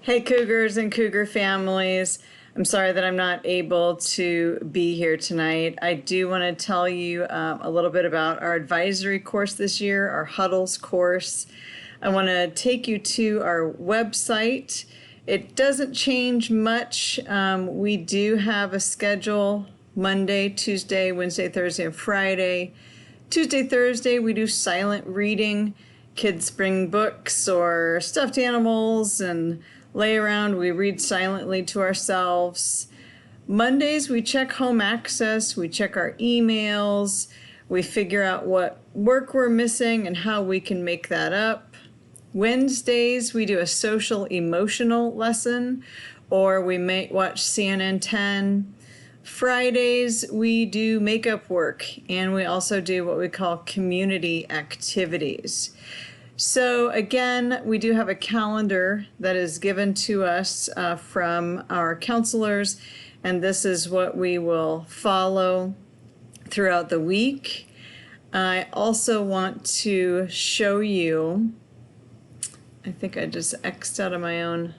Hey, Cougars and Cougar families. I'm sorry that I'm not able to be here tonight. I do want to tell you a little bit about our advisory course this year, our Huddles course. I want to take you to our website. It doesn't change much. We do have a schedule Monday, Tuesday, Wednesday, Thursday, and Friday. Tuesday, Thursday, we do silent reading. Kids bring books or stuffed animals and lay around. We read silently to ourselves. Mondays, we check home access. We check our emails. We figure out what work we're missing and how we can make that up. Wednesdays, we do a social emotional lesson, or we may watch CNN 10. Fridays, we do makeup work, and we also do what we call community activities. So again, we do have a calendar that is given to us from our counselors, and this is what we will follow throughout the week. I also want to show you, I think I just X'd out of my own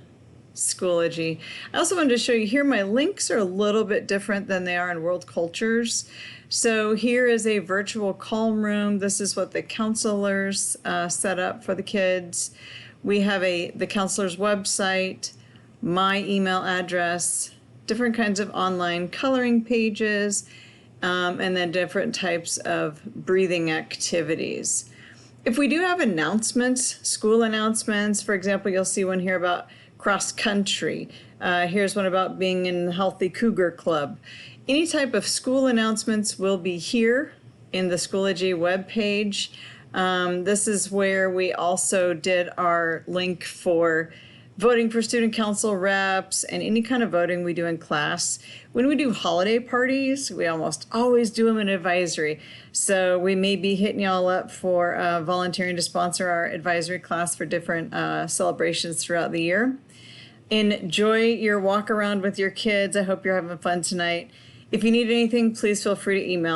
Schoology. I also wanted to show you here, my links are a little bit different than they are in World Cultures. So here is a virtual calm room. This is what the counselors set up for the kids. We have the counselor's website, my email address, different kinds of online coloring pages, and then different types of breathing activities. If we do have announcements, school announcements, for example, you'll see one here about cross country. Here's one about being in the Healthy Cougar Club. Any type of school announcements will be here in the Schoology webpage. This is where we also did our link for voting for student council reps and any kind of voting we do in class. When we do holiday parties, we almost always do them in advisory. So we may be hitting y'all up for volunteering to sponsor our advisory class for different celebrations throughout the year. Enjoy your walk around with your kids. I hope you're having fun tonight. If you need anything, please feel free to email.